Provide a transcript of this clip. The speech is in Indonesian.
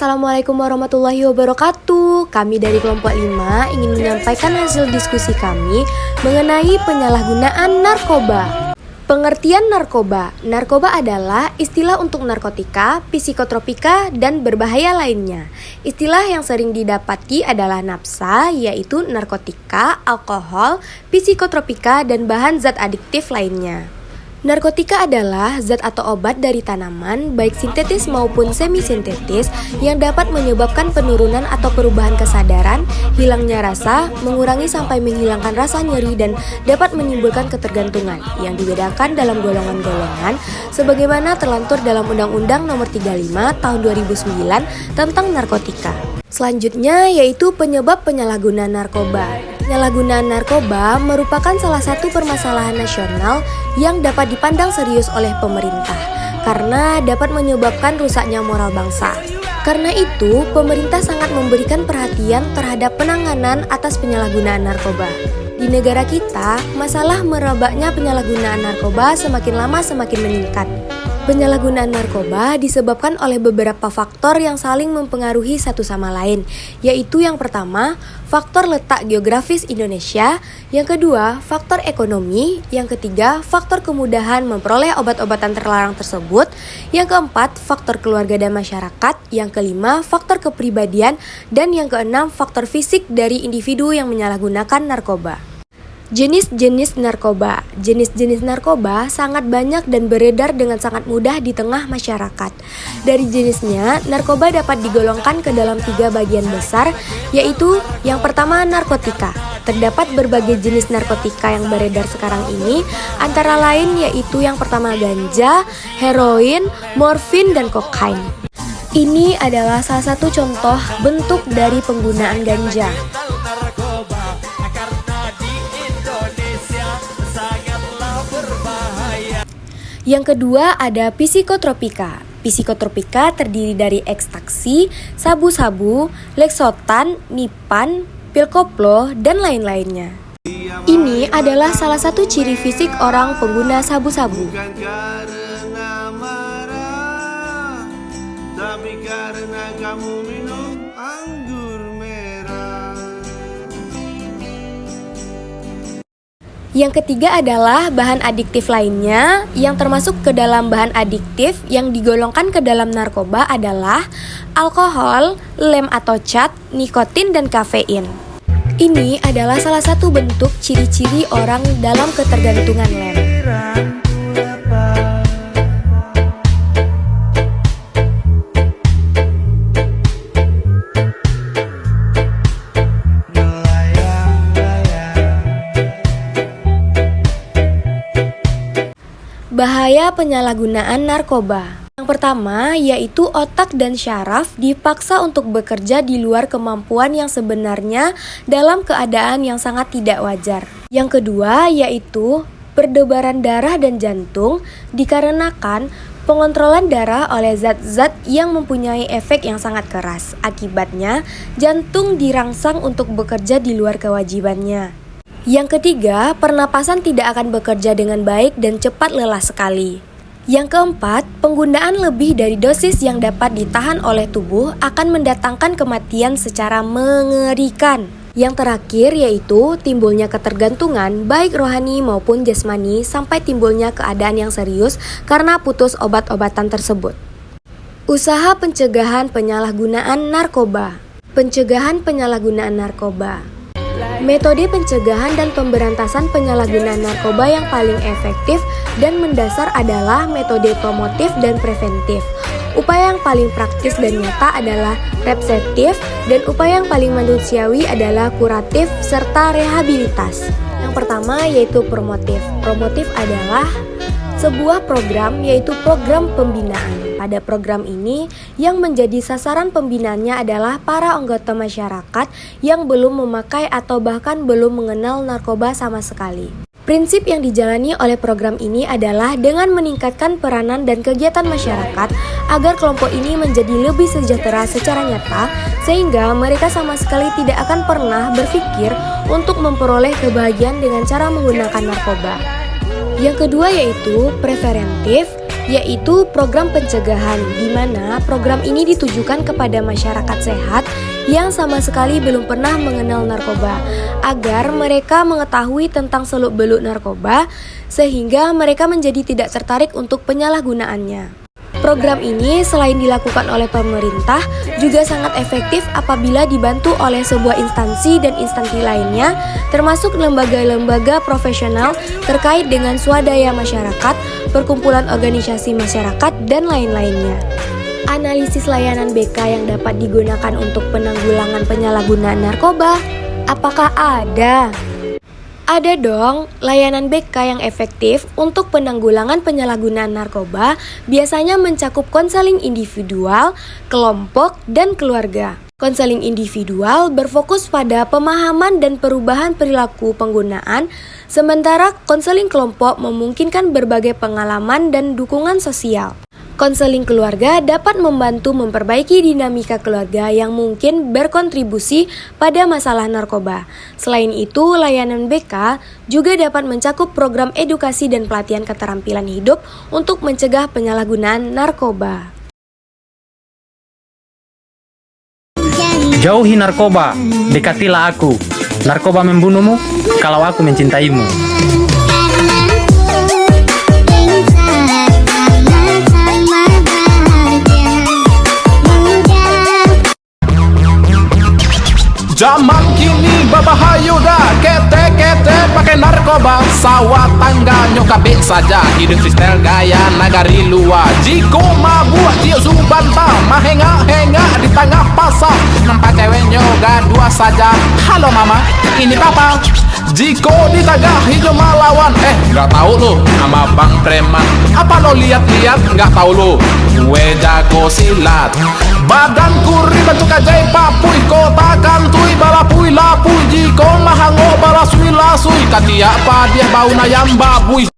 Assalamualaikum warahmatullahi wabarakatuh. Kami dari kelompok 5 ingin menyampaikan hasil diskusi kami mengenai penyalahgunaan narkoba. Pengertian narkoba. Narkoba adalah istilah untuk narkotika, psikotropika, dan berbahaya lainnya. Istilah yang sering didapati adalah nafsa, yaitu narkotika, alkohol, psikotropika, dan bahan zat adiktif lainnya. Narkotika adalah zat atau obat dari tanaman, baik sintetis maupun semi-sintetis, yang dapat menyebabkan penurunan atau perubahan kesadaran, hilangnya rasa, mengurangi sampai menghilangkan rasa nyeri, dan dapat menimbulkan ketergantungan, yang dibedakan dalam golongan-golongan, sebagaimana terlantur dalam Undang-Undang Nomor 35 Tahun 2009 tentang narkotika. Selanjutnya yaitu penyebab penyalahgunaan narkoba. Penyalahgunaan narkoba merupakan salah satu permasalahan nasional yang dapat dipandang serius oleh pemerintah karena dapat menyebabkan rusaknya moral bangsa. Karena itu, pemerintah sangat memberikan perhatian terhadap penanganan atas penyalahgunaan narkoba. Di negara kita, masalah merebaknya penyalahgunaan narkoba semakin lama semakin meningkat. Penyalahgunaan narkoba disebabkan oleh beberapa faktor yang saling mempengaruhi satu sama lain, yaitu yang pertama, faktor letak geografis Indonesia, yang kedua, faktor ekonomi, yang ketiga, faktor kemudahan memperoleh obat-obatan terlarang tersebut, yang keempat, faktor keluarga dan masyarakat, yang kelima, faktor kepribadian, dan yang keenam, faktor fisik dari individu yang menyalahgunakan narkoba. Jenis-jenis narkoba. Jenis-jenis narkoba sangat banyak dan beredar dengan sangat mudah di tengah masyarakat. Dari jenisnya, narkoba dapat digolongkan ke dalam 3 bagian besar, yaitu yang pertama narkotika. Terdapat berbagai jenis narkotika yang beredar sekarang ini, antara lain yaitu yang pertama ganja, heroin, morfin, dan kokain. Ini adalah salah satu contoh bentuk dari penggunaan ganja. Yang kedua ada psikotropika. Psikotropika terdiri dari ekstasi, sabu-sabu, leksotan, nipan, pil koplo, dan lain-lainnya. Ini adalah salah satu ciri fisik orang pengguna sabu-sabu. Bukan karena marah, tapi karena kamu minum anggur merah. Yang ketiga adalah bahan adiktif lainnya, yang termasuk ke dalam bahan adiktif yang digolongkan ke dalam narkoba adalah alkohol, lem atau cat, nikotin, dan kafein. Ini adalah salah satu bentuk ciri-ciri orang dalam ketergantungan lem. Bahaya penyalahgunaan narkoba. Yang pertama yaitu otak dan syaraf dipaksa untuk bekerja di luar kemampuan yang sebenarnya dalam keadaan yang sangat tidak wajar. Yang kedua yaitu berdebaran darah dan jantung dikarenakan pengontrolan darah oleh zat-zat yang mempunyai efek yang sangat keras. Akibatnya, jantung dirangsang untuk bekerja di luar kewajibannya. Yang ketiga, pernapasan tidak akan bekerja dengan baik dan cepat lelah sekali. Yang keempat, penggunaan lebih dari dosis yang dapat ditahan oleh tubuh akan mendatangkan kematian secara mengerikan. Yang terakhir yaitu timbulnya ketergantungan baik rohani maupun jasmani sampai timbulnya keadaan yang serius karena putus obat-obatan tersebut. Usaha pencegahan penyalahgunaan narkoba. Pencegahan penyalahgunaan narkoba. Metode pencegahan dan pemberantasan penyalahgunaan narkoba yang paling efektif dan mendasar adalah metode promotif dan preventif. Upaya yang paling praktis dan nyata adalah representatif, dan upaya yang paling manusiawi adalah kuratif serta rehabilitas. Yang pertama yaitu promotif. Promotif adalah sebuah program, yaitu program pembinaan. Pada program ini, yang menjadi sasaran pembinaannya adalah para anggota masyarakat yang belum memakai atau bahkan belum mengenal narkoba sama sekali. Prinsip yang dijalani oleh program ini adalah dengan meningkatkan peranan dan kegiatan masyarakat agar kelompok ini menjadi lebih sejahtera secara nyata, sehingga mereka sama sekali tidak akan pernah berpikir untuk memperoleh kebahagiaan dengan cara menggunakan narkoba. Yang kedua yaitu preventif. yaitu program pencegahan, di mana program ini ditujukan kepada masyarakat sehat yang sama sekali belum pernah mengenal narkoba, agar mereka mengetahui tentang seluk-beluk narkoba, sehingga mereka menjadi tidak tertarik untuk penyalahgunaannya. Program ini selain dilakukan oleh pemerintah, juga sangat efektif apabila dibantu oleh sebuah instansi dan instansi lainnya, termasuk lembaga-lembaga profesional terkait dengan swadaya masyarakat, perkumpulan organisasi masyarakat, dan lain-lainnya. Analisis layanan BK yang dapat digunakan untuk penanggulangan penyalahgunaan narkoba, apakah ada? Ada dong, layanan BK yang efektif untuk penanggulangan penyalahgunaan narkoba biasanya mencakup konseling individual, kelompok, dan keluarga. Konseling individual berfokus pada pemahaman dan perubahan perilaku penggunaan, sementara konseling kelompok memungkinkan berbagai pengalaman dan dukungan sosial. Konseling keluarga dapat membantu memperbaiki dinamika keluarga yang mungkin berkontribusi pada masalah narkoba. Selain itu, layanan BK juga dapat mencakup program edukasi dan pelatihan keterampilan hidup untuk mencegah penyalahgunaan narkoba. Jauhi narkoba, dekatilah aku. Narkoba membunuhmu, kalau aku mencintaimu. Zaman kini berbahaya dah, kete-kete pakai narkoba. Sawah tangga nyokabik saja, hidup freestyle gaya nagari luar. Jiko mabuk tiup subanta, mahengak-hengak di tengah pasar. Nampak cewek nyoga dua saja. Halo mama, ini papa. Jiko ditagah hijau melawan. Nggak tahu lo sama bang preman. Apa lo lihat-lihat nggak tahu lo? Gue jago silat, badanku bentuk ajaib papui. Kota kantui balapui lapui. Jiko mahango balasui lasui. Kati apa dia bau ayam babui.